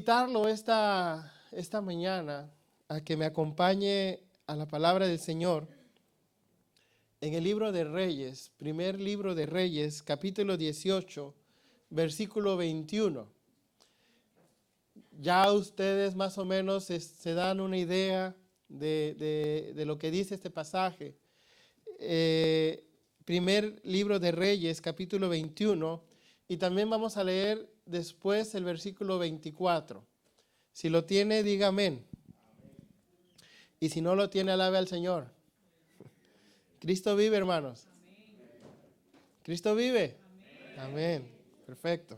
invitarlo esta mañana a que me acompañe a la palabra del Señor en el libro de Reyes, primer libro de Reyes, capítulo 18, versículo 21. Ya ustedes más o menos se dan una idea de lo que dice este pasaje. Primer libro de Reyes, capítulo 21, y también vamos a leer después el versículo 24. Si lo tiene, diga amén. Y si no lo tiene, alabe al Señor. Cristo vive, hermanos. Cristo vive. Amén. Perfecto.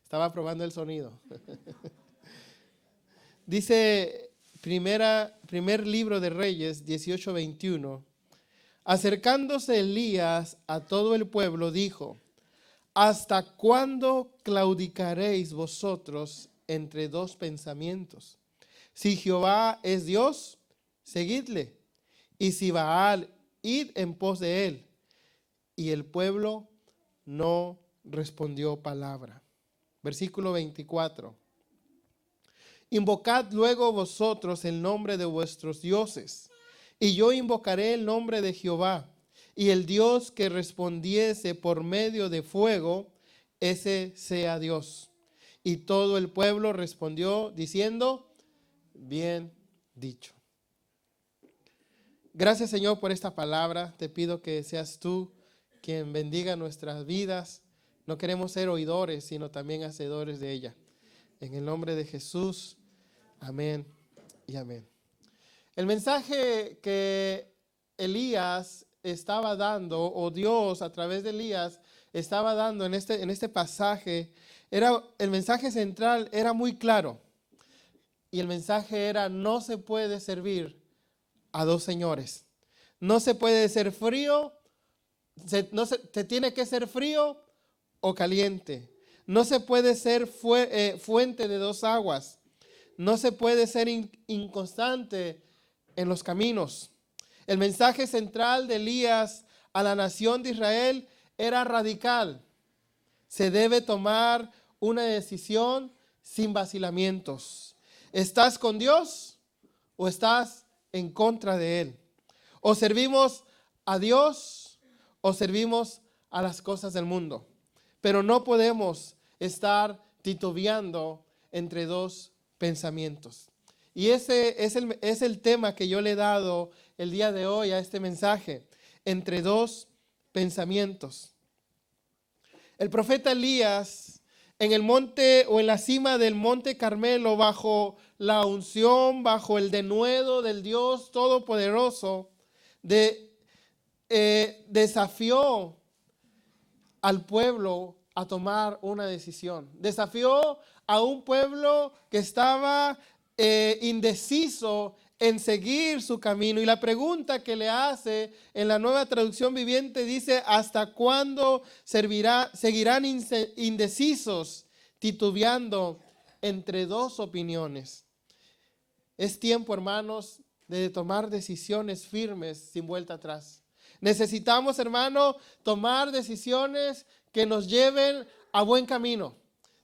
Estaba probando el sonido. Dice primer libro de Reyes 18:21. Acercándose Elías a todo el pueblo, dijo: ¿hasta cuándo claudicaréis vosotros entre dos pensamientos? Si Jehová es Dios, seguidle, y si Baal, id en pos de él. Y el pueblo no respondió palabra. Versículo 24. Invocad luego vosotros el nombre de vuestros dioses, y yo invocaré el nombre de Jehová, y el Dios que respondiese por medio de fuego, ese sea Dios. Y todo el pueblo respondió diciendo: bien dicho. Gracias, Señor, por esta palabra. Te pido que seas tú quien bendiga nuestras vidas. No queremos ser oidores, sino también hacedores de ella. En el nombre de Jesús, amén y amén. El mensaje que Elías estaba dando, o Dios a través de Elías estaba dando en este pasaje, el mensaje central era muy claro. Y el mensaje era: no se puede servir a dos señores. No se puede ser frío, te tiene que ser frío o caliente. No se puede ser fuente de dos aguas. No se puede ser inconstante en los caminos. El mensaje central de Elías a la nación de Israel era radical. Se debe tomar una decisión sin vacilamientos. ¿Estás con Dios o estás en contra de Él? ¿O servimos a Dios o servimos a las cosas del mundo? Pero no podemos estar titubeando entre dos pensamientos. Y ese es el tema que yo le he dado el día de hoy a este mensaje: entre dos pensamientos. El profeta Elías, en el monte o en la cima del monte Carmelo, bajo la unción, bajo el denuedo del Dios Todopoderoso, desafió al pueblo a tomar una decisión. Desafió a un pueblo que estaba indeciso en seguir su camino. Y la pregunta que le hace en la Nueva Traducción Viviente dice: ¿hasta cuándo seguirán indecisos, titubeando entre dos opiniones? Es tiempo, hermanos, de tomar decisiones firmes sin vuelta atrás. Necesitamos, hermano, tomar decisiones que nos lleven a buen camino.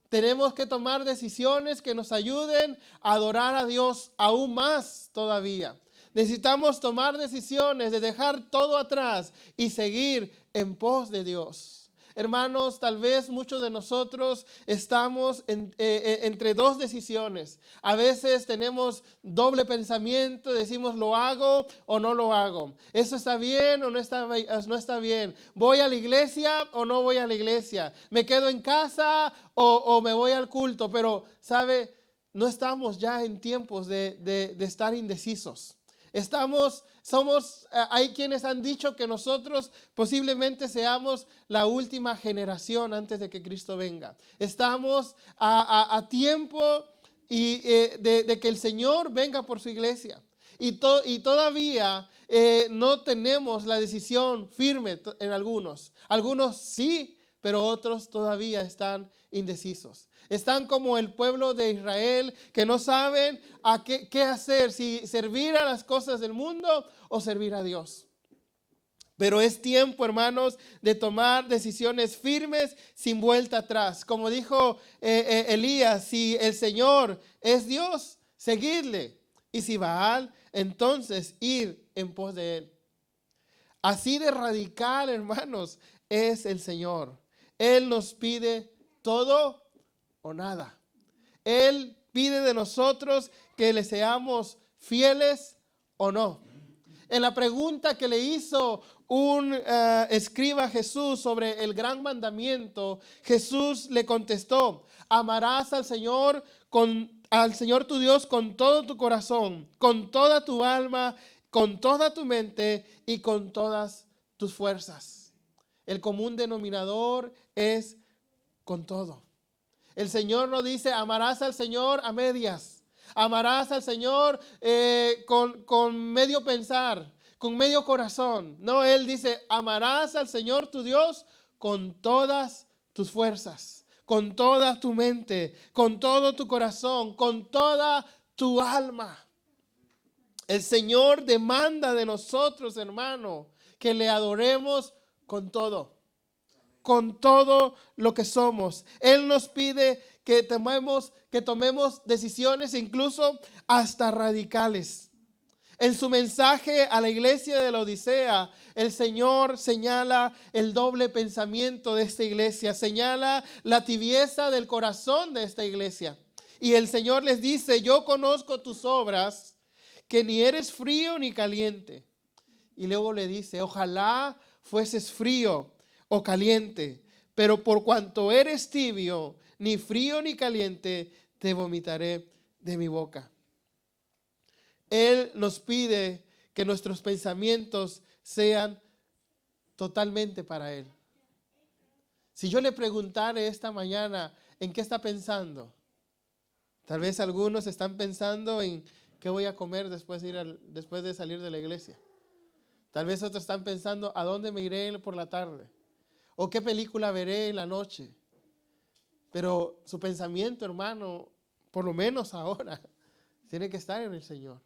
Tenemos que tomar decisiones que nos ayuden a adorar a Dios aún más todavía. Necesitamos tomar decisiones de dejar todo atrás y seguir en pos de Dios. Hermanos, tal vez muchos de nosotros estamos entre dos decisiones. A veces tenemos doble pensamiento, decimos: ¿lo hago o no lo hago? ¿Eso está bien o no está bien? ¿Voy a la iglesia o no voy a la iglesia? ¿Me quedo en casa o me voy al culto? Pero, ¿sabe? No estamos ya en tiempos de estar indecisos. Hay quienes han dicho que nosotros posiblemente seamos la última generación antes de que Cristo venga. Estamos a tiempo de que el Señor venga por su iglesia. Y todavía no tenemos la decisión firme en algunos. Algunos sí, pero otros todavía están indecisos. Están como el pueblo de Israel, que no saben qué hacer, si servir a las cosas del mundo o servir a Dios. Pero es tiempo, hermanos, de tomar decisiones firmes sin vuelta atrás. Como dijo Elías, si el Señor es Dios, seguidle. Y si Baal, entonces ir en pos de él. Así de radical, hermanos, es el Señor. Él nos pide todo o nada. Él pide de nosotros que le seamos fieles o no. En la pregunta que le hizo un escriba a Jesús sobre el gran mandamiento, Jesús le contestó: amarás al Señor tu Dios con todo tu corazón, con toda tu alma, con toda tu mente y con todas tus fuerzas. El común denominador es con todo. El Señor no dice amarás al Señor a medias. Amarás al Señor con medio pensar, con medio corazón. No, Él dice amarás al Señor tu Dios con todas tus fuerzas, con toda tu mente, con todo tu corazón, con toda tu alma. El Señor demanda de nosotros, hermano, que le adoremos con todo lo que somos. Él nos pide que tomemos decisiones incluso hasta radicales. En su mensaje a la iglesia de la Odisea, el Señor señala el doble pensamiento de esta iglesia, señala la tibieza del corazón de esta iglesia. Y el Señor les dice: yo conozco tus obras, que ni eres frío ni caliente. Y luego le dice: ojalá fueses frío o caliente, pero por cuanto eres tibio, ni frío ni caliente, te vomitaré de mi boca. Él nos pide que nuestros pensamientos sean totalmente para Él. Si yo le preguntara esta mañana en qué está pensando, tal vez algunos están pensando en qué voy a comer después de salir de la iglesia. Tal vez otros están pensando a dónde me iré por la tarde o qué película veré en la noche. Pero su pensamiento, hermano, por lo menos ahora, tiene que estar en el Señor.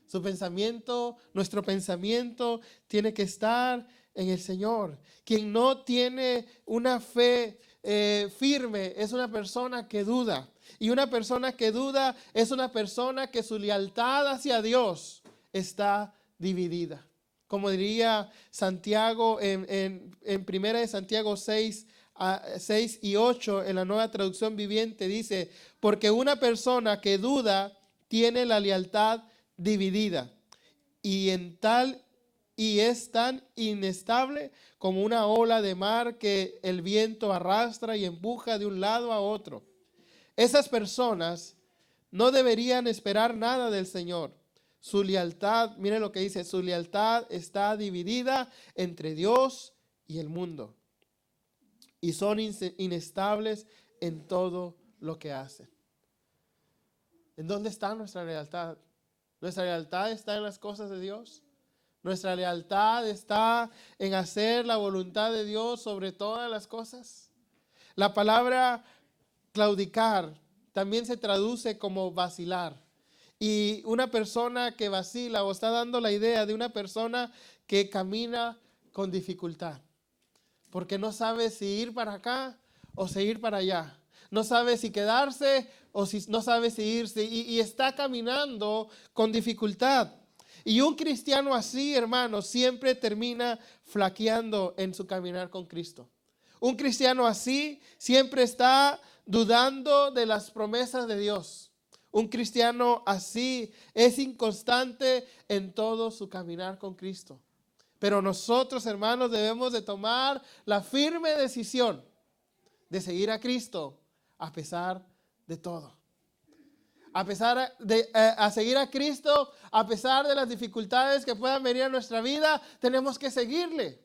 Su pensamiento, nuestro pensamiento tiene que estar en el Señor. Quien no tiene una fe firme es una persona que duda. Y una persona que duda es una persona que su lealtad hacia Dios está dividida. Como diría Santiago en primera de Santiago 6 y 8 en la Nueva Traducción Viviente, dice: porque una persona que duda tiene la lealtad dividida y es tan inestable como una ola de mar que el viento arrastra y empuja de un lado a otro. Esas personas no deberían esperar nada del Señor. Su lealtad, miren lo que dice, su lealtad está dividida entre Dios y el mundo. Y son inestables en todo lo que hacen. ¿En dónde está nuestra lealtad? ¿Nuestra lealtad está en las cosas de Dios? ¿Nuestra lealtad está en hacer la voluntad de Dios sobre todas las cosas? La palabra claudicar también se traduce como vacilar. Y una persona que vacila, o está dando la idea de una persona que camina con dificultad, porque no sabe si ir para acá o si ir para allá. No sabe si quedarse o no sabe si irse, y está caminando con dificultad. Y un cristiano así, hermano, siempre termina flaqueando en su caminar con Cristo. Un cristiano así siempre está dudando de las promesas de Dios. Un cristiano así es inconstante en todo su caminar con Cristo. Pero nosotros, hermanos, debemos de tomar la firme decisión de seguir a Cristo a pesar de todo. A pesar de seguir a Cristo, a pesar de las dificultades que puedan venir a nuestra vida, tenemos que seguirle.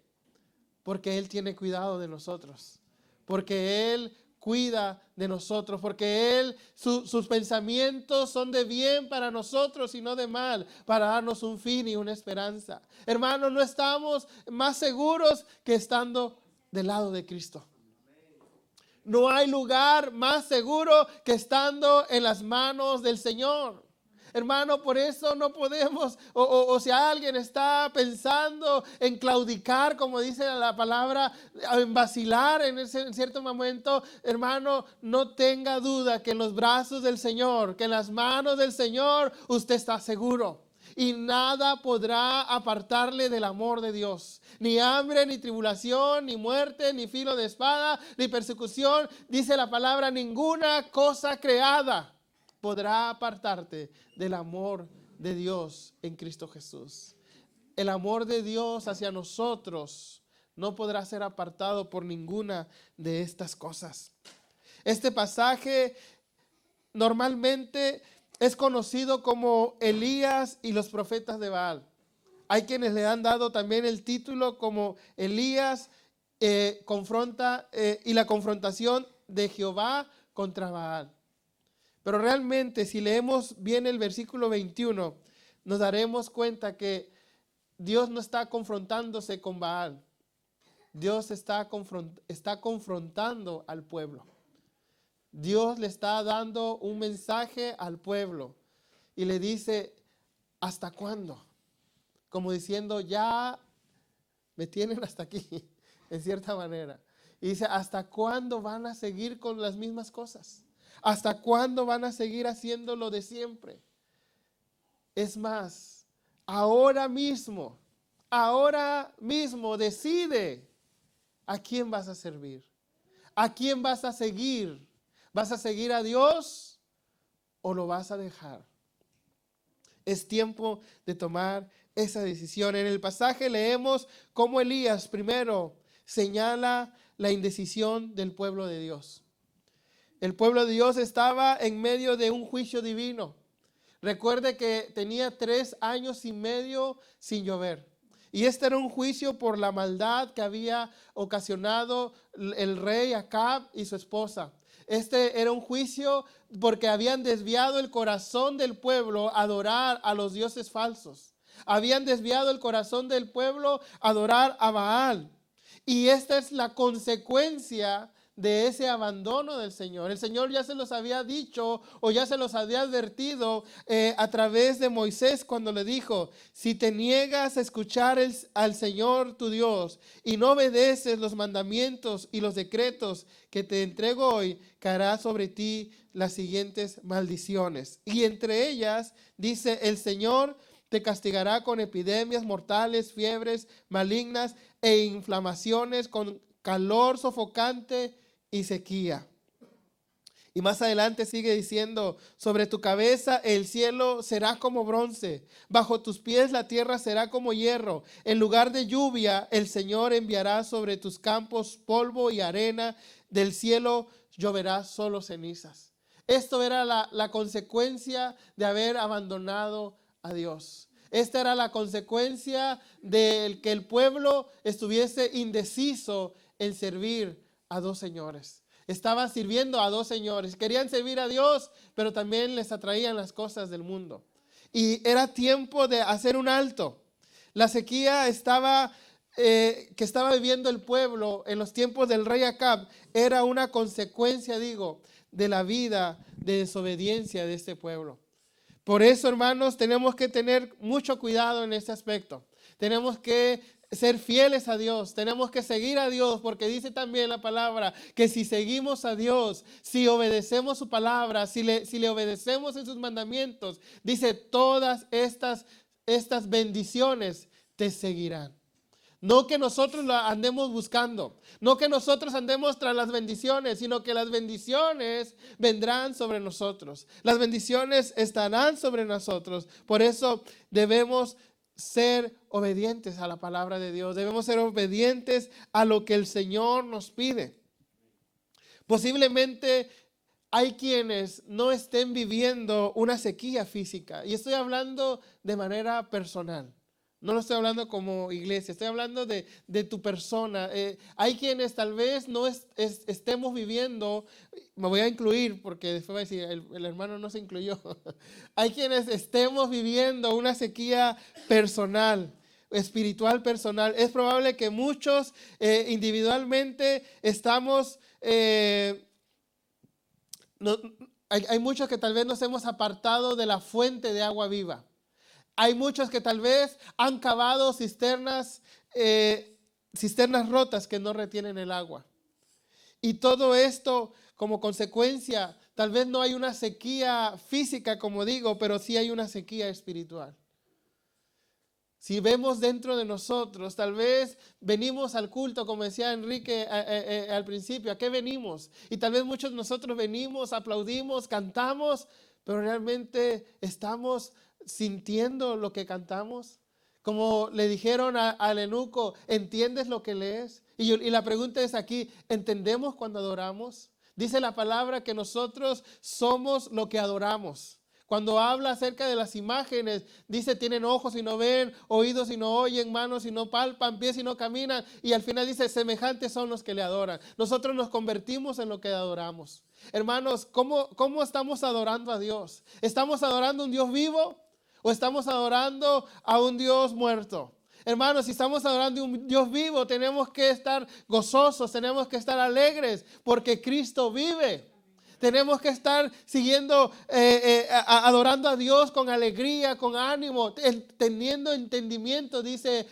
Porque Él tiene cuidado de nosotros. Porque Él cuida de nosotros, porque sus pensamientos son de bien para nosotros y no de mal, para darnos un fin y una esperanza. Hermanos, no estamos más seguros que estando del lado de Cristo. No hay lugar más seguro que estando en las manos del Señor. Hermano, por eso no podemos, o si alguien está pensando en claudicar, como dice la palabra, en vacilar en cierto momento, hermano, no tenga duda que en los brazos del Señor, que en las manos del Señor, usted está seguro. Y nada podrá apartarle del amor de Dios. Ni hambre, ni tribulación, ni muerte, ni filo de espada, ni persecución. Dice la palabra, ninguna cosa creada podrá apartarte del amor de Dios en Cristo Jesús. El amor de Dios hacia nosotros no podrá ser apartado por ninguna de estas cosas. Este pasaje normalmente es conocido como Elías y los profetas de Baal. Hay quienes le han dado también el título como Elías confronta y la confrontación de Jehová contra Baal. Pero realmente si leemos bien el versículo 21, nos daremos cuenta que Dios no está confrontándose con Baal. Dios está confrontando al pueblo. Dios le está dando un mensaje al pueblo y le dice, ¿hasta cuándo? Como diciendo, ya me tienen hasta aquí, en cierta manera. Y dice, ¿hasta cuándo van a seguir con las mismas cosas? ¿Hasta cuándo van a seguir haciendo lo de siempre? Es más, ahora mismo decide a quién vas a servir, a quién vas a seguir. ¿Vas a seguir a Dios o lo vas a dejar? Es tiempo de tomar esa decisión. En el pasaje leemos cómo Elías primero señala la indecisión del pueblo de Dios. El pueblo de Dios estaba en medio de un juicio divino. Recuerde que tenía 3 años y medio sin llover. Y este era un juicio por la maldad que había ocasionado el rey Acab y su esposa. Este era un juicio porque habían desviado el corazón del pueblo a adorar a los dioses falsos. Habían desviado el corazón del pueblo a adorar a Baal. Y esta es la consecuencia de ese abandono del Señor. El Señor ya se los había dicho o ya se los había advertido a través de Moisés cuando le dijo, si te niegas a escuchar al Señor tu Dios y no obedeces los mandamientos y los decretos que te entrego hoy, caerá sobre ti las siguientes maldiciones. Y entre ellas dice, el Señor te castigará con epidemias mortales, fiebres malignas e inflamaciones, con calor sofocante y sequía. Y más adelante sigue diciendo, sobre tu cabeza el cielo será como bronce, bajo tus pies la tierra será como hierro. En lugar de lluvia, el Señor enviará sobre tus campos polvo y arena, del cielo lloverá solo cenizas. Esto era la consecuencia de haber abandonado a Dios. Esta era la consecuencia de que el pueblo estuviese indeciso en servir a 2 señores. Estaban sirviendo a 2 señores. Querían servir a Dios, pero también les atraían las cosas del mundo. Y era tiempo de hacer un alto. La sequía que estaba viviendo el pueblo en los tiempos del rey Acab era una consecuencia, de la vida de desobediencia de este pueblo. Por eso, hermanos, tenemos que tener mucho cuidado en este aspecto. Tenemos que ser fieles a Dios, tenemos que seguir a Dios, porque dice también la palabra que si seguimos a Dios, si obedecemos su palabra, si le obedecemos en sus mandamientos, dice todas estas bendiciones te seguirán. No que nosotros la andemos buscando, no que nosotros andemos tras las bendiciones, sino que las bendiciones vendrán sobre nosotros. Las bendiciones estarán sobre nosotros. Por eso debemos ser obedientes a la palabra de Dios. Debemos ser obedientes a lo que el Señor nos pide. Posiblemente hay quienes no estén viviendo una sequía física. Y estoy hablando de manera personal. No lo estoy hablando como iglesia, estoy hablando de tu persona. Hay quienes tal vez no estemos viviendo, me voy a incluir porque después va a decir, el hermano no se incluyó. Hay quienes estemos viviendo una sequía personal, espiritual personal. Es probable que muchos individualmente estamos Hay muchos que tal vez nos hemos apartado de la fuente de agua viva. Hay muchos que tal vez han cavado cisternas rotas que no retienen el agua. Y todo esto como consecuencia, tal vez no hay una sequía física, como digo, pero sí hay una sequía espiritual. Si vemos dentro de nosotros, tal vez venimos al culto, como decía Enrique al principio, ¿a qué venimos? Y tal vez muchos de nosotros venimos, aplaudimos, cantamos, pero realmente estamos sintiendo lo que cantamos. Como le dijeron al eunuco, ¿entiendes lo que lees? Y la pregunta es aquí, ¿entendemos cuando adoramos? Dice la palabra que nosotros somos lo que adoramos. Cuando habla acerca de las imágenes, dice, tienen ojos y no ven, oídos y no oyen, manos y no palpan, pies y no caminan. Y al final dice, semejantes son los que le adoran. Nosotros nos convertimos en lo que adoramos. Hermanos, ¿cómo estamos adorando a Dios? ¿Estamos adorando a un Dios vivo o estamos adorando a un Dios muerto? Hermanos, si estamos adorando a un Dios vivo, tenemos que estar gozosos, tenemos que estar alegres, porque Cristo vive. Tenemos que estar adorando a Dios con alegría, con ánimo, teniendo entendimiento, dice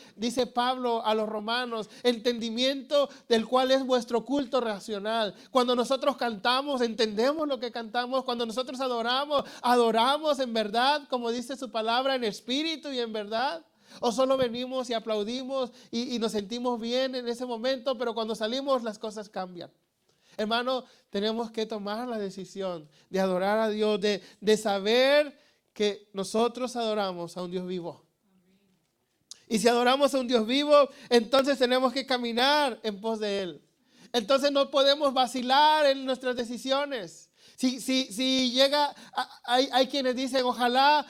Pablo a los romanos, entendimiento del cual es vuestro culto racional. Cuando nosotros cantamos, entendemos lo que cantamos. Cuando nosotros adoramos en verdad, como dice su palabra, en espíritu y en verdad. O solo venimos y aplaudimos y nos sentimos bien en ese momento, pero cuando salimos las cosas cambian. Hermano, tenemos que tomar la decisión de adorar a Dios, de saber que nosotros adoramos a un Dios vivo. Y si adoramos a un Dios vivo, entonces tenemos que caminar en pos de Él. Entonces no podemos vacilar en nuestras decisiones. Si llega, hay quienes dicen, ojalá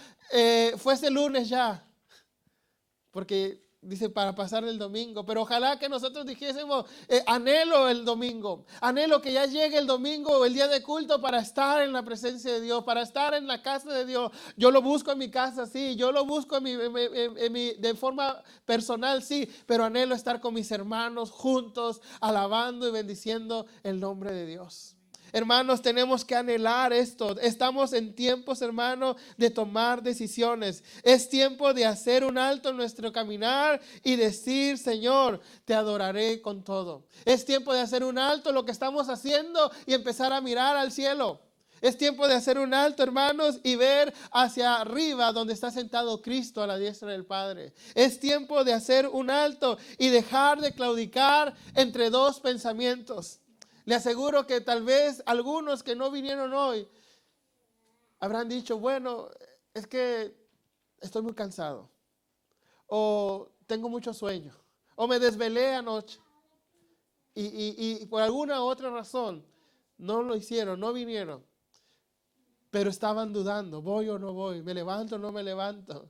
fuese lunes ya. Porque dice para pasar el domingo, pero ojalá que nosotros dijésemos, anhelo el domingo, anhelo que ya llegue el domingo o el día de culto para estar en la presencia de Dios, para estar en la casa de Dios. Yo lo busco en mi casa, sí, yo lo busco de forma personal, sí, pero anhelo estar con mis hermanos juntos, alabando y bendiciendo el nombre de Dios. Hermanos, tenemos que anhelar esto. Estamos en tiempos, hermanos, de tomar decisiones. Es tiempo de hacer un alto en nuestro caminar y decir, Señor, te adoraré con todo. Es tiempo de hacer un alto en lo que estamos haciendo y empezar a mirar al cielo. Es tiempo de hacer un alto, hermanos, y ver hacia arriba donde está sentado Cristo a la diestra del Padre. Es tiempo de hacer un alto y dejar de claudicar entre dos pensamientos. Le aseguro que tal vez algunos que no vinieron hoy habrán dicho, bueno, es que estoy muy cansado, o tengo mucho sueño, o me desvelé anoche, y por alguna otra razón no lo hicieron, no vinieron, pero estaban dudando, voy o no voy, me levanto o no me levanto,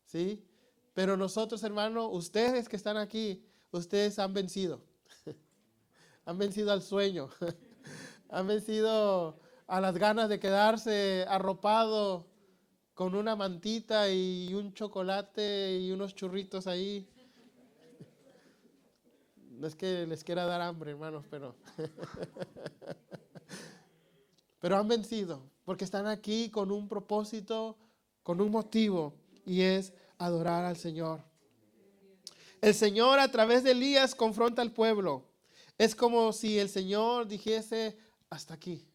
¿sí? Pero nosotros, hermanos, ustedes que están aquí, ustedes han vencido, han vencido al sueño. Han vencido a las ganas de quedarse arropado con una mantita y un chocolate y unos churritos ahí. No es que les quiera dar hambre, hermanos, pero han vencido porque están aquí con un propósito, con un motivo, y es adorar al Señor. El Señor a través de Elías confronta al pueblo. Es como si el Señor dijese, hasta aquí.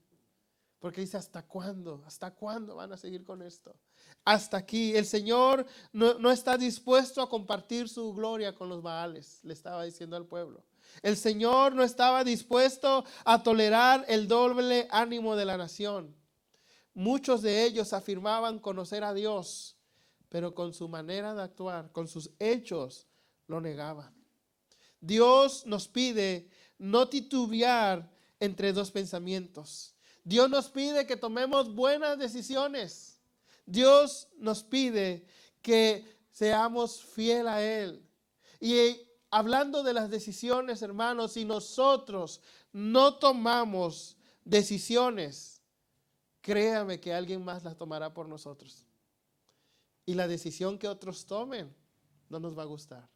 Porque dice, ¿hasta cuándo? ¿Hasta cuándo van a seguir con esto? Hasta aquí. El Señor no está dispuesto a compartir su gloria con los Baales, le estaba diciendo al pueblo. El Señor no estaba dispuesto a tolerar el doble ánimo de la nación. Muchos de ellos afirmaban conocer a Dios, pero con su manera de actuar, con sus hechos, lo negaban. Dios nos pide no titubear entre dos pensamientos. Dios nos pide que tomemos buenas decisiones. Dios nos pide que seamos fieles a Él. Y hablando de las decisiones, hermanos, si nosotros no tomamos decisiones, créame que alguien más las tomará por nosotros. Y la decisión que otros tomen no nos va a gustar.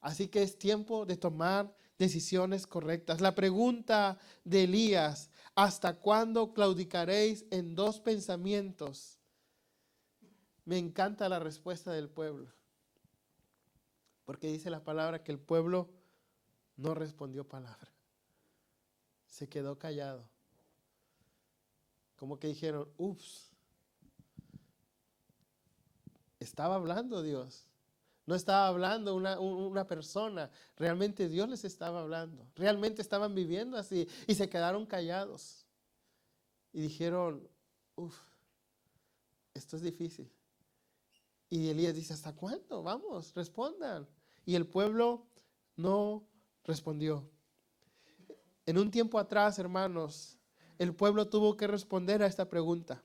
Así que es tiempo de tomar decisiones correctas. La pregunta de Elías, ¿hasta cuándo claudicaréis en dos pensamientos? Me encanta la respuesta del pueblo, porque dice la palabra que el pueblo no respondió palabra, se quedó callado. Como que dijeron, ups, estaba hablando Dios. No estaba hablando una persona, realmente Dios les estaba hablando. Realmente estaban viviendo así y se quedaron callados. Y dijeron, uff, esto es difícil. Y Elías dice, ¿hasta cuándo? Vamos, respondan. Y el pueblo no respondió. En un tiempo atrás, hermanos, el pueblo tuvo que responder a esta pregunta.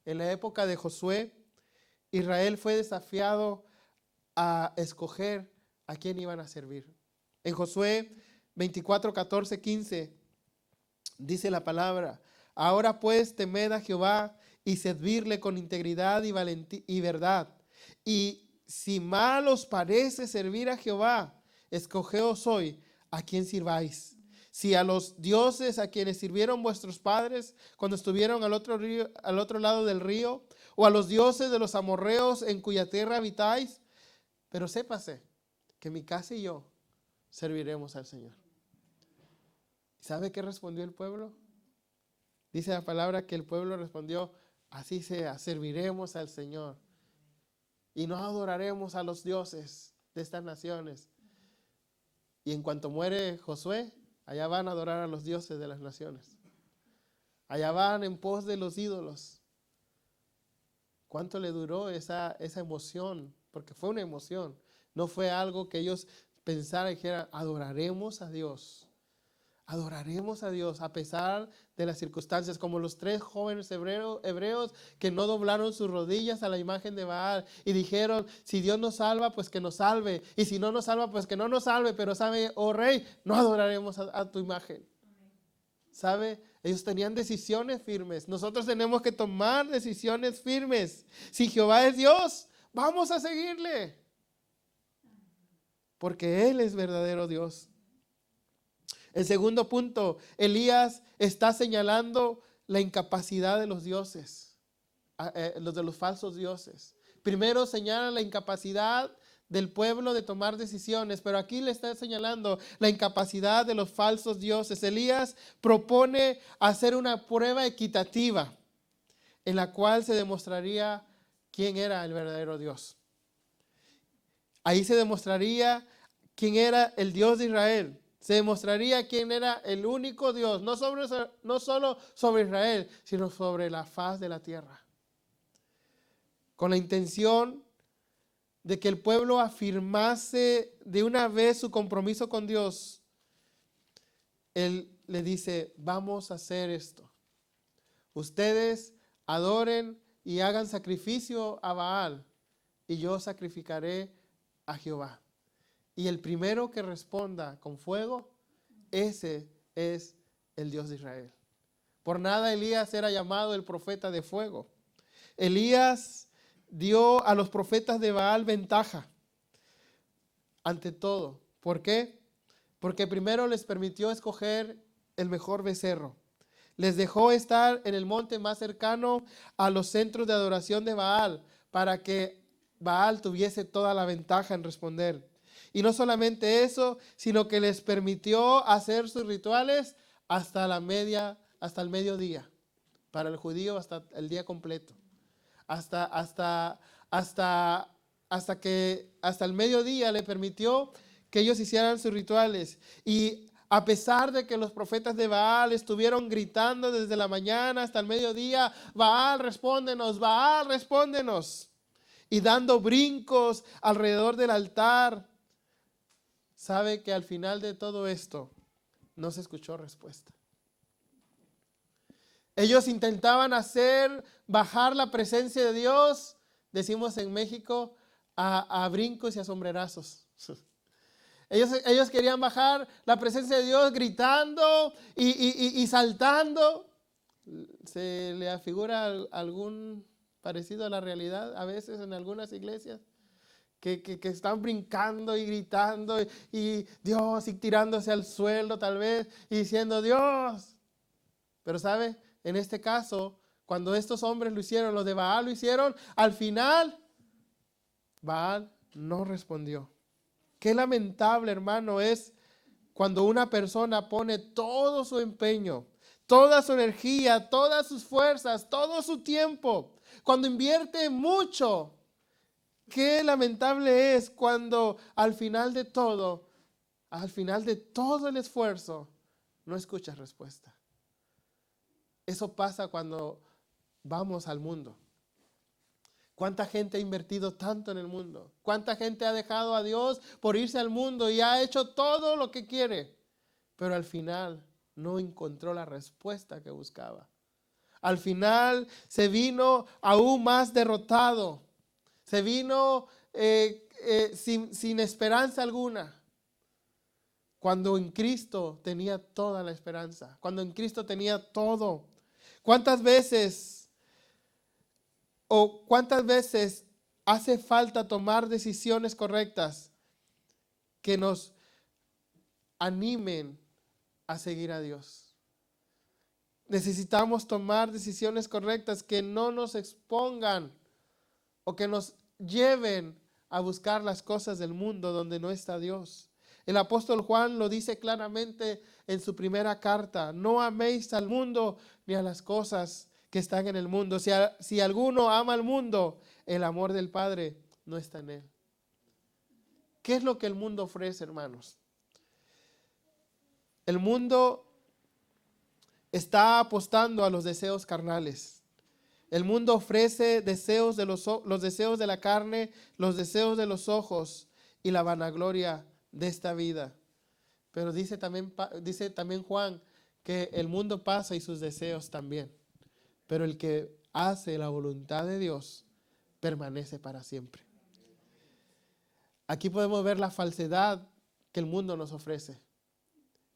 En la época de Josué, Israel fue desafiado a escoger a quién iban a servir. En Josué 24, 14, 15 dice la palabra: ahora pues temed a Jehová y servirle con integridad y verdad. Y si mal os parece servir a Jehová, escogeos hoy a quién sirváis. Si a los dioses a quienes sirvieron vuestros padres cuando estuvieron al otro lado del río, o a los dioses de los amorreos en cuya tierra habitáis, pero sépase que mi casa y yo serviremos al Señor. ¿Sabe qué respondió el pueblo? Dice la palabra que el pueblo respondió, así sea, serviremos al Señor y no adoraremos a los dioses de estas naciones. Y en cuanto muere Josué, allá van a adorar a los dioses de las naciones. Allá van en pos de los ídolos. ¿Cuánto le duró esa emoción? Porque fue una emoción. No fue algo que ellos pensaran y dijeran, adoraremos a Dios. Adoraremos a Dios a pesar de las circunstancias, como los 3 jóvenes hebreos que no doblaron sus rodillas a la imagen de Baal y dijeron, si Dios nos salva, pues que nos salve, y si no nos salva, pues que no nos salve, pero sabe, oh rey, no adoraremos a tu imagen. ¿Sabe? Ellos tenían decisiones firmes. Nosotros tenemos que tomar decisiones firmes. Si Jehová es Dios, vamos a seguirle, porque Él es verdadero Dios. El segundo punto, Elías está señalando la incapacidad de los dioses, los de los falsos dioses. Primero señala la incapacidad del pueblo de tomar decisiones, pero aquí le está señalando la incapacidad de los falsos dioses. Elías propone hacer una prueba equitativa en la cual se demostraría quién era el verdadero Dios. Ahí se demostraría quién era el Dios de Israel. Se demostraría quién era el único Dios, no solo sobre Israel, sino sobre la faz de la tierra. Con la intención de que el pueblo afirmase de una vez su compromiso con Dios, Él le dice, vamos a hacer esto. Ustedes adoren y hagan sacrificio a Baal, y yo sacrificaré a Jehová. Y el primero que responda con fuego, ese es el Dios de Israel. Por nada Elías era llamado el profeta de fuego. Elías dio a los profetas de Baal ventaja ante todo. ¿Por qué? Porque primero les permitió escoger el mejor becerro. Les dejó estar en el monte más cercano a los centros de adoración de Baal, para que Baal tuviese toda la ventaja en responder. Y no solamente eso, sino que les permitió hacer sus rituales hasta el mediodía. Para el judío hasta el día completo. Hasta el mediodía le permitió que ellos hicieran sus rituales. Y a pesar de que los profetas de Baal estuvieron gritando desde la mañana hasta el mediodía, Baal, respóndenos, Baal, respóndenos. Y dando brincos alrededor del altar, sabe que al final de todo esto no se escuchó respuesta. Ellos intentaban hacer bajar la presencia de Dios, decimos en México, a brincos y a sombrerazos. Ellos querían bajar la presencia de Dios gritando y saltando. ¿Se le afigura algún parecido a la realidad a veces en algunas iglesias? que están brincando y gritando y Dios, y tirándose al suelo tal vez y diciendo Dios. Pero ¿sabe? En este caso, cuando estos hombres lo hicieron, los de Baal lo hicieron, al final Baal no respondió. Qué lamentable, hermano, es cuando una persona pone todo su empeño, toda su energía, todas sus fuerzas, todo su tiempo, cuando invierte mucho. Qué lamentable es cuando al final de todo el esfuerzo, no escuchas respuesta. Eso pasa cuando vamos al mundo. ¿Cuánta gente ha invertido tanto en el mundo? ¿Cuánta gente ha dejado a Dios por irse al mundo y ha hecho todo lo que quiere? Pero al final no encontró la respuesta que buscaba. Al final se vino aún más derrotado. Se vino sin esperanza alguna. Cuando en Cristo tenía toda la esperanza. Cuando en Cristo tenía todo. ¿Cuántas veces hace falta tomar decisiones correctas que nos animen a seguir a Dios? Necesitamos tomar decisiones correctas que no nos expongan o que nos lleven a buscar las cosas del mundo donde no está Dios. El apóstol Juan lo dice claramente en su primera carta: no améis al mundo ni a las cosas que están en el mundo. Si alguno ama al mundo, el amor del Padre no está en él. ¿Qué es lo que el mundo ofrece, hermanos? El mundo está apostando a los deseos carnales. El mundo ofrece deseos de los deseos de la carne, los deseos de los ojos y la vanagloria de esta vida. Pero dice también Juan que el mundo pasa y sus deseos también. Pero el que hace la voluntad de Dios permanece para siempre. Aquí podemos ver la falsedad que el mundo nos ofrece.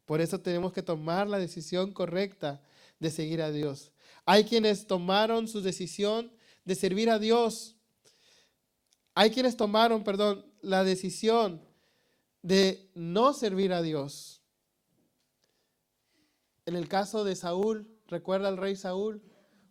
Por eso tenemos que tomar la decisión correcta de seguir a Dios. Hay quienes tomaron su decisión de servir a Dios. Hay quienes tomaron, la decisión de no servir a Dios. En el caso de Saúl, recuerda al rey Saúl,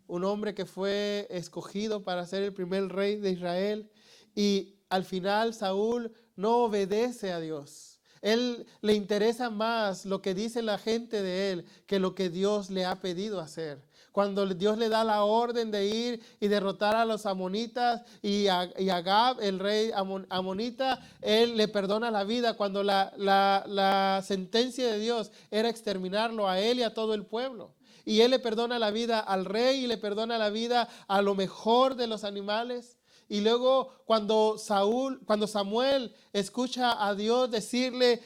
un hombre que fue escogido para ser el primer rey de Israel, y al final Saúl no obedece a Dios. Él le interesa más lo que dice la gente de él que lo que Dios le ha pedido hacer. Cuando Dios le da la orden de ir y derrotar a los amonitas y Agag, el rey amonita, él le perdona la vida cuando la sentencia de Dios era exterminarlo a él y a todo el pueblo. Y él le perdona la vida al rey y le perdona la vida a lo mejor de los animales. Y luego cuando Samuel escucha a Dios decirle,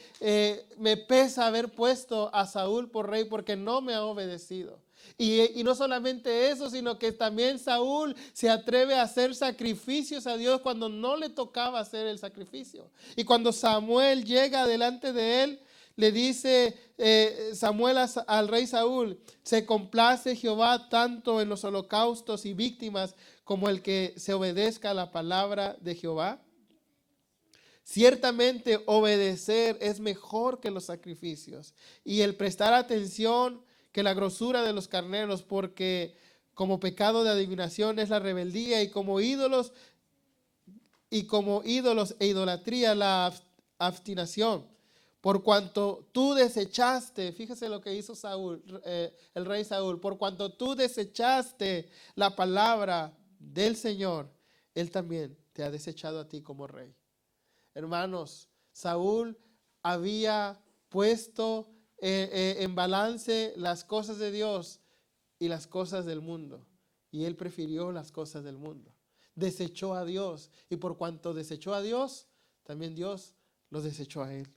me pesa haber puesto a Saúl por rey porque no me ha obedecido. Y no solamente eso, sino que también Saúl se atreve a hacer sacrificios a Dios cuando no le tocaba hacer el sacrificio. Y cuando Samuel llega delante de él, le dice Samuel al rey Saúl: se complace Jehová tanto en los holocaustos y víctimas como el que se obedezca a la palabra de Jehová. Ciertamente obedecer es mejor que los sacrificios, y el prestar atención que la grosura de los carneros, porque como pecado de adivinación es la rebeldía, y como ídolos e idolatría la abstinación. Por cuanto tú desechaste, fíjese lo que hizo Saúl, el rey Saúl, por cuanto tú desechaste la palabra del Señor, Él también te ha desechado a ti como rey. Hermanos, Saúl había puesto en balance las cosas de Dios y las cosas del mundo, y él prefirió las cosas del mundo. Desechó a Dios, y por cuanto desechó a Dios, también Dios lo desechó a él.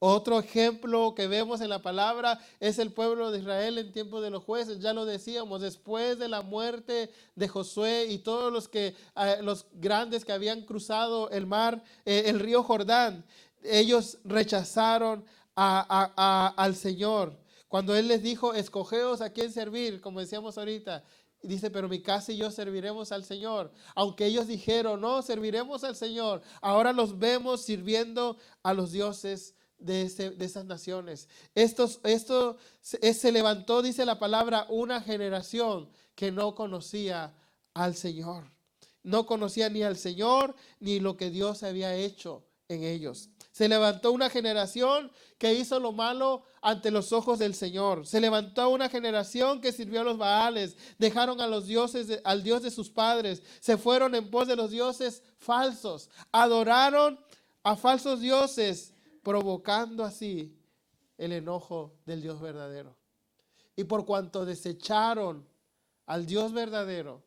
Otro ejemplo que vemos en la palabra es el pueblo de Israel en tiempo de los jueces. Ya lo decíamos, después de la muerte de Josué y todos los grandes que habían cruzado el mar, el río Jordán, ellos rechazaron al Señor. Cuando Él les dijo, escogeos a quién servir, como decíamos ahorita, Y dice, pero mi casa y yo serviremos al Señor. Aunque ellos dijeron, no, serviremos al Señor. Ahora los vemos sirviendo a los dioses de esas naciones. Se levantó, dice la palabra, una generación que no conocía al Señor. No conocía ni al Señor ni lo que Dios había hecho en ellos. Se levantó una generación que hizo lo malo ante los ojos del Señor. Se levantó una generación que sirvió a los Baales. Dejaron a los dioses, al Dios de sus padres. Se fueron en pos de los dioses falsos. Adoraron a falsos dioses, provocando así el enojo del Dios verdadero. Y por cuanto desecharon al Dios verdadero,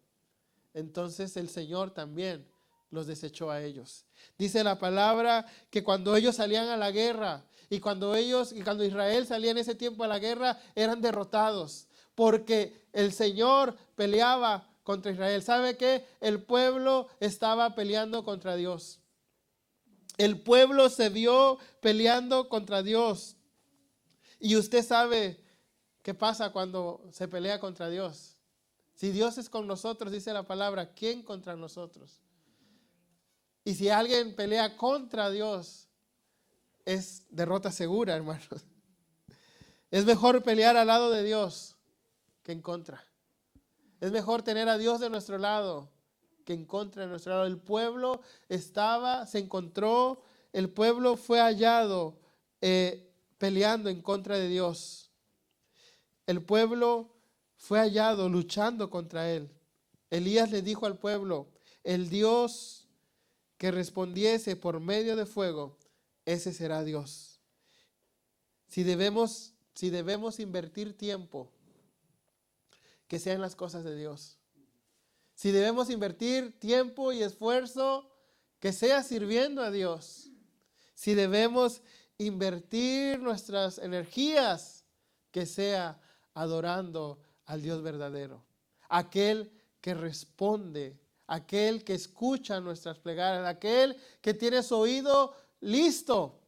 entonces el Señor también los desechó a ellos. Dice la palabra que cuando ellos salían a la guerra y cuando Israel salía en ese tiempo a la guerra, eran derrotados porque el Señor peleaba contra Israel. ¿Sabe qué? El pueblo estaba peleando contra Dios. El pueblo se vio peleando contra Dios. Y usted sabe qué pasa cuando se pelea contra Dios. Si Dios es con nosotros, dice la palabra, ¿quién contra nosotros? Y si alguien pelea contra Dios, es derrota segura, hermanos. Es mejor pelear al lado de Dios que en contra. Es mejor tener a Dios de nuestro lado que en contra de nuestro lado. El pueblo el pueblo fue hallado peleando en contra de Dios. El pueblo fue hallado luchando contra él. Elías le dijo al pueblo, el Dios que respondiese por medio de fuego, ese será Dios. Si debemos invertir tiempo, que sea en las cosas de Dios. Si debemos invertir tiempo y esfuerzo, que sea sirviendo a Dios. Si debemos invertir nuestras energías, que sea adorando al Dios verdadero, aquel que responde, aquel que escucha nuestras plegarias, aquel que tiene su oído listo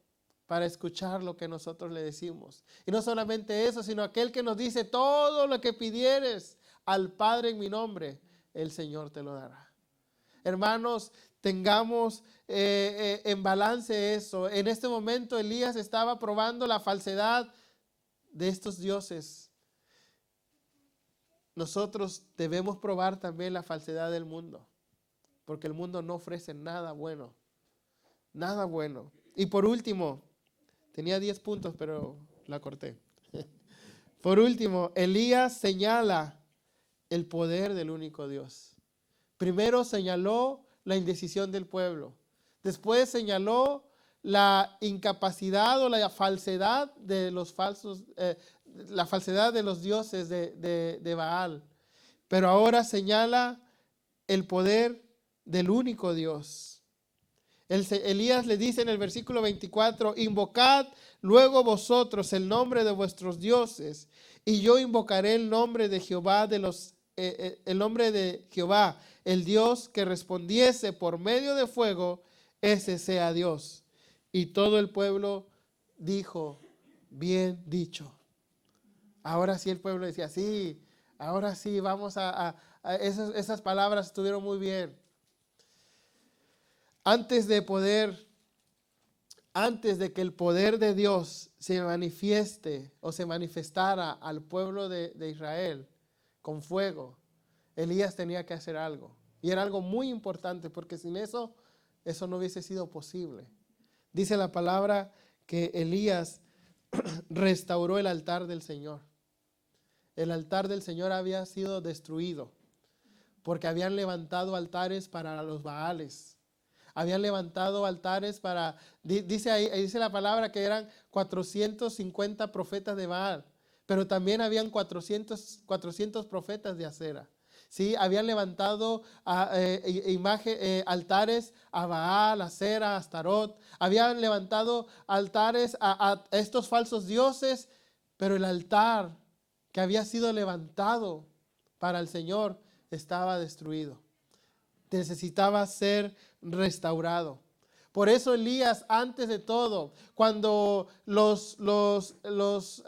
para escuchar lo que nosotros le decimos. Y no solamente eso, sino aquel que nos dice, todo lo que pidieres al Padre en mi nombre, el Señor te lo dará. Hermanos, tengamos en balance eso. En este momento Elías estaba probando la falsedad de estos dioses. Nosotros debemos probar también la falsedad del mundo, porque el mundo no ofrece nada bueno. Nada bueno. Y por último, tenía 10 puntos, pero la corté. Por último, Elías señala el poder del único Dios. Primero señaló la indecisión del pueblo. Después señaló la incapacidad o la falsedad de los falsos, la falsedad de los dioses de Baal. Pero ahora señala el poder del único Dios. Elías le dice en el versículo 24, invocad luego vosotros el nombre de vuestros dioses, y yo invocaré el nombre de Jehová el nombre de Jehová, el Dios que respondiese por medio de fuego, ese sea Dios. Y todo el pueblo dijo, bien dicho. Ahora sí el pueblo decía, sí, ahora sí, vamos esas palabras estuvieron muy bien. Antes de que el poder de Dios se manifieste o se manifestara al pueblo de Israel con fuego, Elías tenía que hacer algo. Y era algo muy importante, porque sin eso no hubiese sido posible. Dice la palabra que Elías restauró el altar del Señor. El altar del Señor había sido destruido porque habían levantado altares para los Baales. Habían levantado altares dice la palabra que eran 450 profetas de Baal, pero también habían 400 profetas de Acera. ¿Sí? Habían levantado altares a Baal, Acera, Astarot. Habían levantado altares a estos falsos dioses, pero el altar que había sido levantado para el Señor estaba destruido. Necesitaba ser restaurado. Por eso Elías, antes de todo, cuando los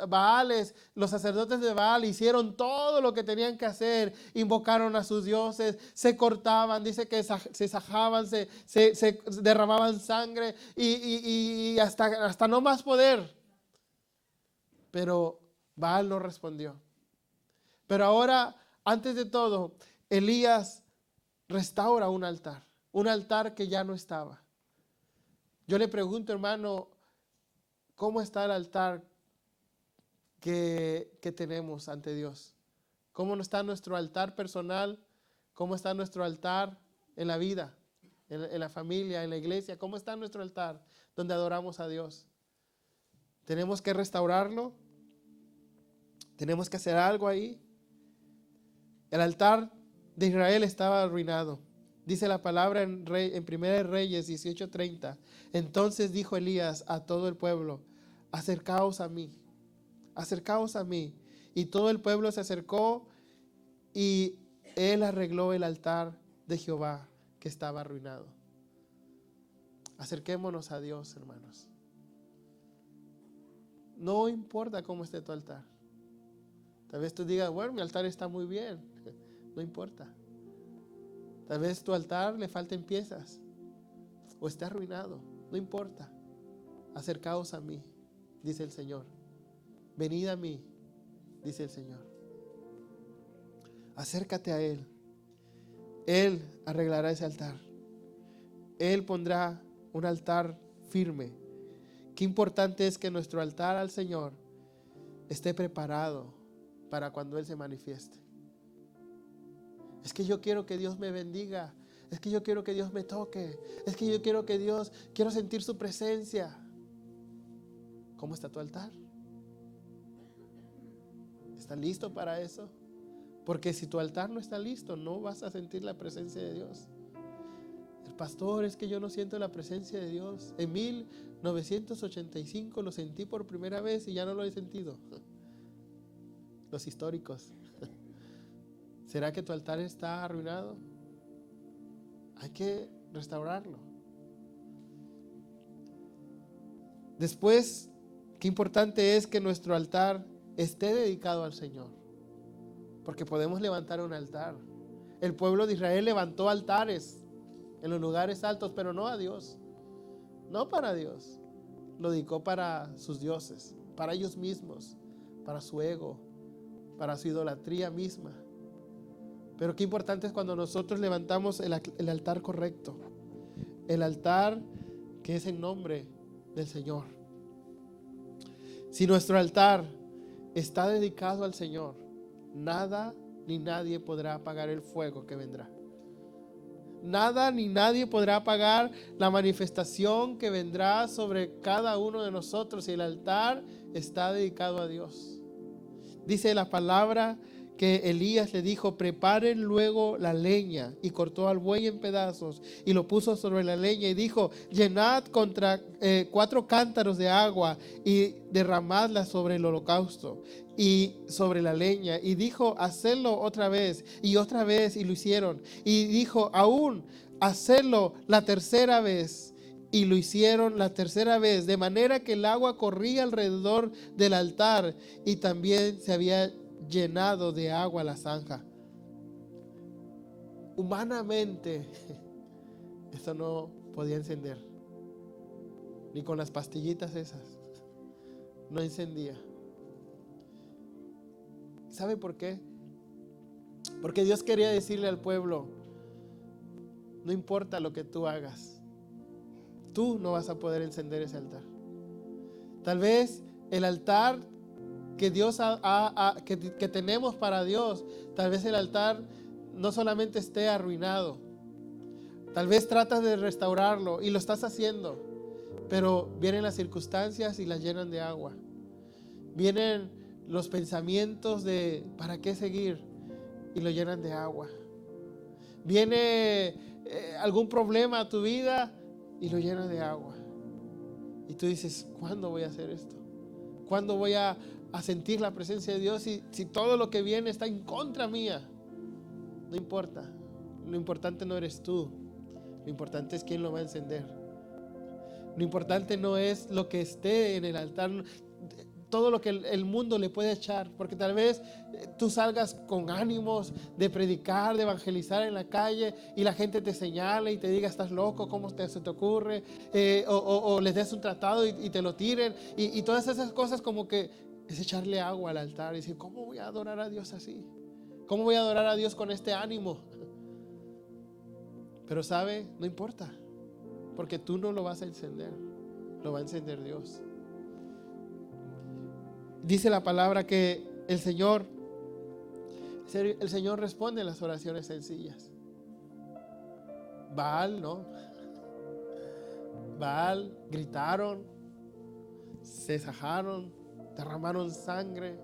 Baales, los sacerdotes de Baal hicieron todo lo que tenían que hacer, invocaron a sus dioses, se cortaban, dice que se sajaban, se derramaban sangre y hasta no más poder. Pero Baal no respondió. Pero ahora, antes de todo, Elías restaura un altar que ya no estaba. Yo le pregunto, hermano, ¿cómo está el altar que tenemos ante Dios? ¿Cómo está nuestro altar personal? ¿Cómo está nuestro altar en la vida, en la familia, en la iglesia? ¿Cómo está nuestro altar donde adoramos a Dios? ¿Tenemos que restaurarlo? ¿Tenemos que hacer algo ahí? El altar de Israel estaba arruinado. Dice la palabra en 1 Reyes 18:30. Entonces dijo Elías a todo el pueblo: acercaos a mí, acercaos a mí. Y todo el pueblo se acercó y él arregló el altar de Jehová que estaba arruinado. Acerquémonos a Dios, hermanos. No importa cómo esté tu altar. Tal vez tú digas, bueno, mi altar está muy bien. No importa. Tal vez tu altar le falten piezas o esté arruinado. No importa. Acercaos a mí, dice el Señor. Venid a mí, dice el Señor. Acércate a Él. Él arreglará ese altar. Él pondrá un altar firme. Qué importante es que nuestro altar al Señor esté preparado para cuando Él se manifieste. Es que yo quiero que Dios me bendiga. Es que yo quiero que Dios me toque. Es que yo quiero sentir su presencia. ¿Cómo está tu altar? ¿Está listo para eso? Porque si tu altar no está listo, no vas a sentir la presencia de Dios. El pastor, es que yo no siento la presencia de Dios. En 1985 lo sentí por primera vez y ya no lo he sentido. Los históricos. ¿Será que tu altar está arruinado? Hay que restaurarlo. Después, qué importante es que nuestro altar esté dedicado al Señor. Porque podemos levantar un altar. El pueblo de Israel levantó altares en los lugares altos, pero no a Dios. No para Dios. Lo dedicó para sus dioses, para ellos mismos, para su ego, para su idolatría misma. Pero qué importante es cuando nosotros levantamos el altar correcto. El altar que es en nombre del Señor. Si nuestro altar está dedicado al Señor, nada ni nadie podrá apagar el fuego que vendrá. Nada ni nadie podrá apagar la manifestación que vendrá sobre cada uno de nosotros si el altar está dedicado a Dios. Dice la palabra que Elías le dijo: preparen luego la leña, y cortó al buey en pedazos y lo puso sobre la leña y dijo: llenad 4 cántaros de agua y derramadla sobre el holocausto y sobre la leña. Y dijo: hacedlo otra vez, y lo hicieron. Y dijo: aún hacedlo la tercera vez. Y lo hicieron la tercera vez, de manera que el agua corría alrededor del altar y también se había llenado de agua la zanja. Humanamente, esto no podía encender, ni con las pastillitas esas, no encendía. ¿Sabe por qué? Porque Dios quería decirle al pueblo: no importa lo que tú hagas, tú no vas a poder encender ese altar. Tal vez el altar que Dios que tenemos para Dios, tal vez el altar no solamente esté arruinado. Tal vez tratas de restaurarlo y lo estás haciendo, pero vienen las circunstancias y las llenan de agua. Vienen los pensamientos de ¿para qué seguir? Y lo llenan de agua. Viene algún problema a tu vida y lo llenan de agua. Y tú dices: ¿cuándo voy a hacer esto? ¿Cuándo voy a sentir la presencia de Dios si todo lo que viene está en contra mía? No importa. Lo importante no eres tú. Lo importante es quién lo va a encender. Lo importante no es lo que esté en el altar, todo lo que el mundo le puede echar, porque tal vez tú salgas con ánimos de predicar, de evangelizar en la calle y la gente te señale y te diga: estás loco, ¿cómo se te ocurre? O les des un tratado y te lo tiren y todas esas cosas, como que es echarle agua al altar y decir: ¿cómo voy a adorar a Dios así? ¿Cómo voy a adorar a Dios con este ánimo? Pero sabe, no importa, porque tú no lo vas a encender, lo va a encender Dios. Dice la palabra que el Señor responde a las oraciones sencillas. Baal, ¿no? Baal gritaron, se sajaron, derramaron sangre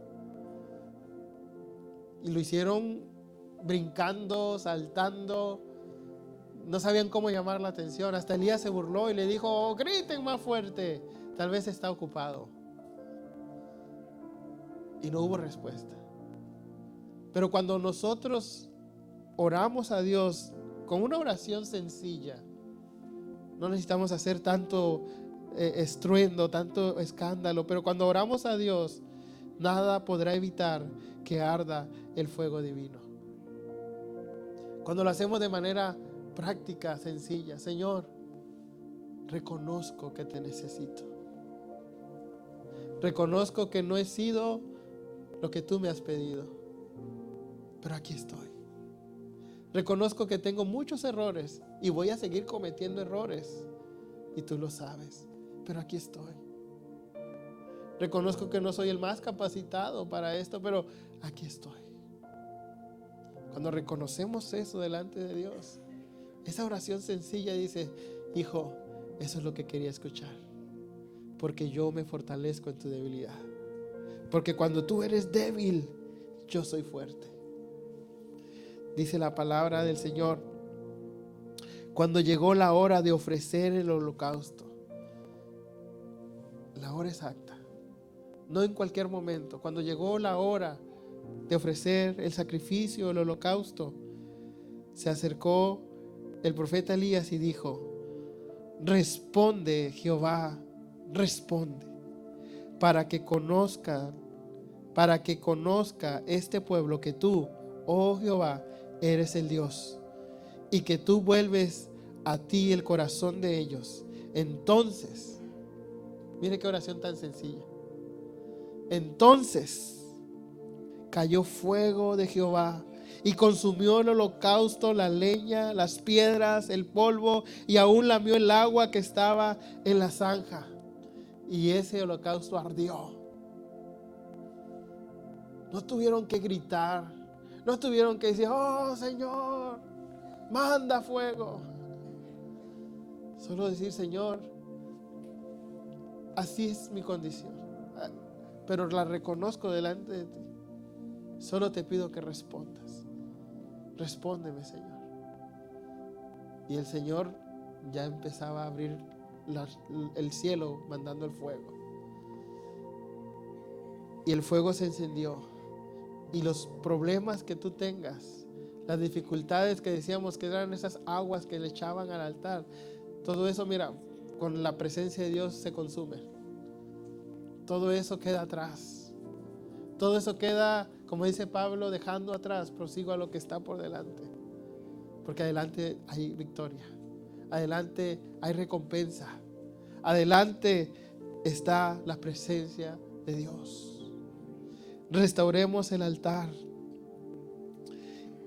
y lo hicieron brincando, saltando. No sabían cómo llamar la atención. Hasta Elías se burló y le dijo: oh, griten más fuerte, tal vez está ocupado. Y no hubo respuesta. Pero cuando nosotros oramos a Dios con una oración sencilla, no necesitamos hacer tanto estruendo, tanto escándalo, pero cuando oramos a Dios, nada podrá evitar que arda el fuego divino. Cuando lo hacemos de manera práctica, sencilla: Señor, reconozco que te necesito. Reconozco que no he sido lo que tú me has pedido, pero aquí estoy. Reconozco que tengo muchos errores y voy a seguir cometiendo errores, y tú lo sabes, pero aquí estoy. Reconozco que no soy el más capacitado para esto, pero aquí estoy. Cuando reconocemos eso delante de Dios, esa oración sencilla dice: hijo, eso es lo que quería escuchar, porque yo me fortalezco en tu debilidad. Porque cuando tú eres débil, yo soy fuerte. Dice la palabra del Señor: cuando llegó la hora de ofrecer el holocausto, la hora exacta, no en cualquier momento, cuando llegó la hora de ofrecer el sacrificio, el holocausto, se acercó el profeta Elías y dijo: responde, Jehová, responde, para que conozca este pueblo que tú, oh Jehová, eres el Dios, y que tú vuelves a ti el corazón de ellos. Entonces, mire qué oración tan sencilla. Entonces cayó fuego de Jehová y consumió el holocausto, la leña, las piedras, el polvo, y aún lamió el agua que estaba en la zanja. Y ese holocausto ardió. No tuvieron que gritar, no tuvieron que decir: oh Señor, manda fuego. Solo decir: Señor, así es mi condición, pero la reconozco delante de ti. Solo te pido que respondas. Respóndeme, Señor. Y el Señor ya empezaba a abrir el cielo, mandando el fuego. Y el fuego se encendió. Y los problemas que tú tengas, las dificultades que decíamos que eran esas aguas que le echaban al altar, todo eso, mira, con la presencia de Dios se consume. Todo eso queda atrás. Todo eso queda, como dice Pablo, dejando atrás, prosigo a lo que está por delante. Porque adelante hay victoria, adelante hay recompensa, adelante está la presencia de Dios. Restauremos el altar.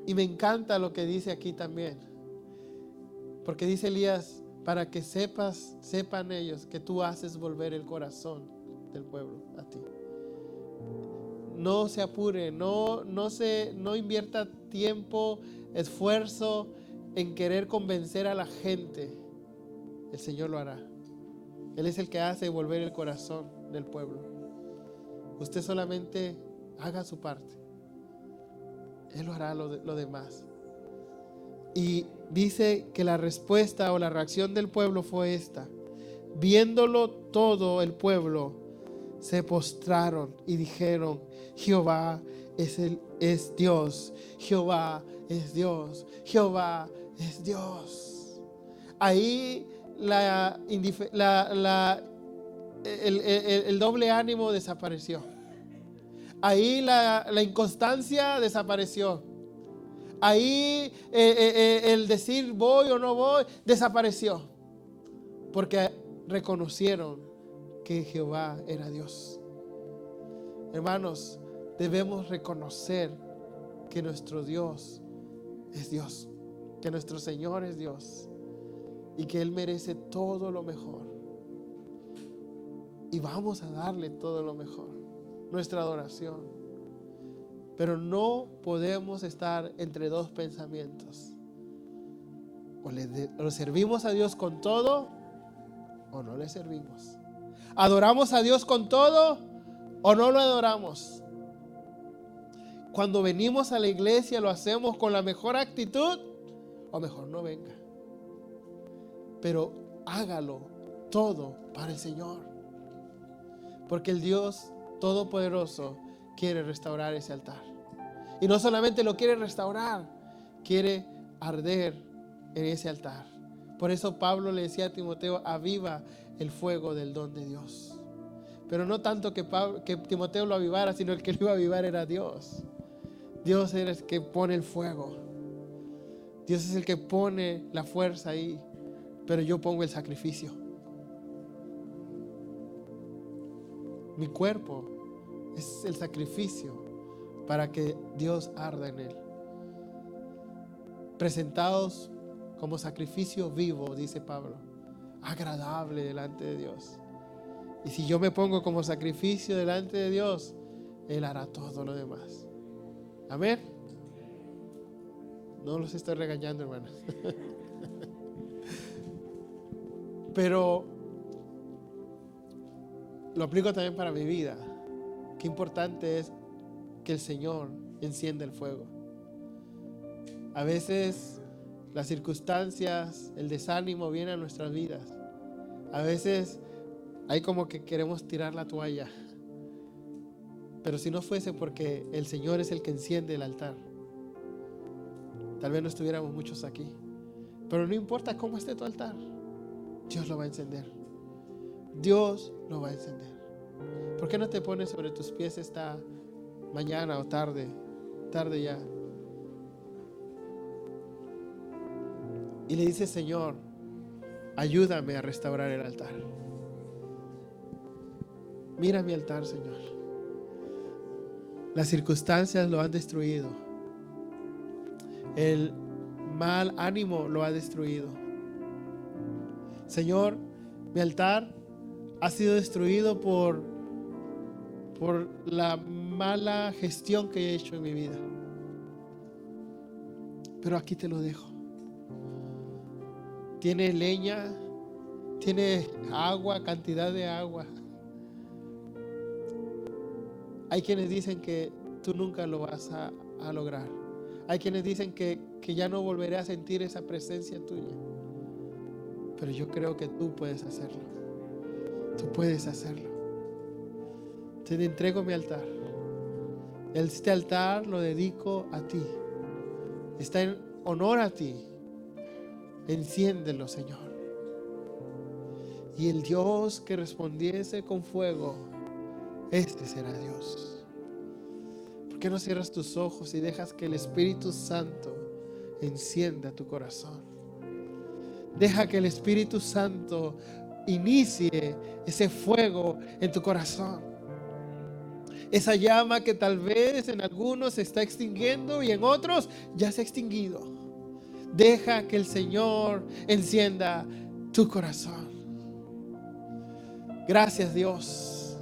Y me encanta lo que dice aquí también, porque dice Elías: para que sepan ellos que tú haces volver el corazón del pueblo a ti. No se apure, no invierta tiempo, esfuerzo en querer convencer a la gente. El Señor lo hará. Él es el que hace volver el corazón del pueblo. Usted solamente haga su parte. Él lo hará lo demás. Y dice que la respuesta o la reacción del pueblo fue esta: viéndolo todo el pueblo, se postraron y dijeron: Jehová es Dios, Jehová es Dios, Jehová es Dios. Ahí el doble ánimo desapareció. Ahí la inconstancia desapareció. Ahí el decir voy o no voy desapareció. Porque reconocieron que Jehová era Dios. Hermanos, debemos reconocer que nuestro Dios es Dios, que nuestro Señor es Dios y que Él merece todo lo mejor. Y vamos a darle todo lo mejor, nuestra adoración. Pero no podemos estar entre dos pensamientos. O le servimos a Dios con todo o no le servimos. ¿Adoramos a Dios con todo o no lo adoramos? Cuando venimos a la iglesia, ¿lo hacemos con la mejor actitud o mejor no venga? Pero hágalo todo para el Señor. Porque el Dios Todopoderoso quiere restaurar ese altar. Y no solamente lo quiere restaurar, quiere arder en ese altar. Por eso Pablo le decía a Timoteo: aviva el fuego del don de Dios. Pero no tanto que Timoteo lo avivara, sino el que lo iba a avivar era Dios. Dios es el que pone el fuego. Dios es el que pone la fuerza ahí. Pero yo pongo el sacrificio. Mi cuerpo es el sacrificio para que Dios arda en él. Presentados como sacrificio vivo, dice Pablo, agradable delante de Dios. Y si yo me pongo como sacrificio delante de Dios, Él hará todo lo demás. Amén. No los estoy regañando, hermanos. Pero lo aplico también para mi vida. Qué importante es que el Señor encienda el fuego. A veces las circunstancias, el desánimo viene a nuestras vidas. A veces hay como que queremos tirar la toalla. Pero si no fuese porque el Señor es el que enciende el altar, tal vez no estuviéramos muchos aquí. Pero no importa cómo esté tu altar, Dios lo va a encender. Dios lo va a encender. ¿Por qué no te pones sobre tus pies esta mañana o tarde ya? Y le dices: Señor, ayúdame a restaurar el altar. Mira mi altar, Señor. Las circunstancias lo han destruido. El mal ánimo lo ha destruido. Señor, mi altar ha sido destruido por la mala gestión que he hecho en mi vida. Pero aquí te lo dejo. Tiene leña, tiene agua, cantidad de agua. Hay quienes dicen que tú nunca lo vas a lograr. Hay quienes dicen que ya no volveré a sentir esa presencia tuya. Pero yo creo que tú puedes hacerlo. Tú puedes hacerlo. Te entrego mi altar. Este altar lo dedico a ti. Está en honor a ti. Enciéndelo, Señor. Y el Dios que respondiese con fuego, este será Dios. ¿Por qué no cierras tus ojos y dejas que el Espíritu Santo encienda tu corazón? Deja que el Espíritu Santo inicie ese fuego en tu corazón. Esa llama que tal vez en algunos se está extinguiendo y en otros ya se ha extinguido. Deja que el Señor encienda tu corazón. Gracias, Dios.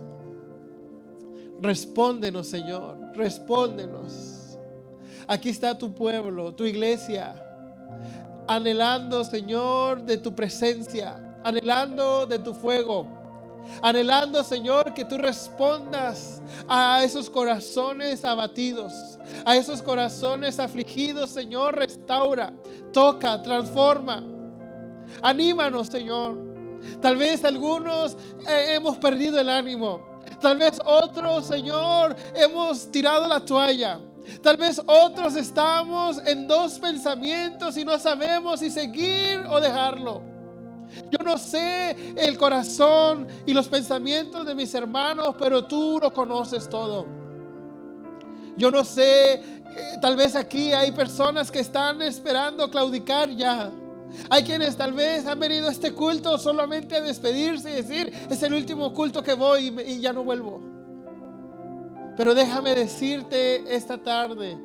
Respóndenos, Señor. Respóndenos. Aquí está tu pueblo, tu iglesia, anhelando, Señor, de tu presencia, anhelando de tu fuego, anhelando, Señor, que tú respondas a esos corazones abatidos, a esos corazones afligidos. Señor, restaura, toca, transforma. Anímanos, Señor. Tal vez algunos hemos perdido el ánimo. Tal vez otros, Señor, hemos tirado la toalla. Tal vez otros estamos en dos pensamientos y no sabemos si seguir o dejarlo. Yo no sé el corazón y los pensamientos de mis hermanos, pero tú lo conoces todo. Yo no sé, tal vez aquí hay personas que están esperando claudicar ya. Hay quienes tal vez han venido a este culto solamente a despedirse y decir, es el último culto que voy y ya no vuelvo. Pero déjame decirte esta tarde,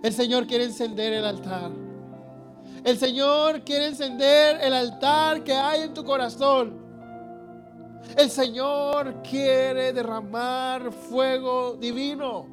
el Señor quiere encender el altar. El Señor quiere encender el altar que hay en tu corazón. El Señor quiere derramar fuego divino.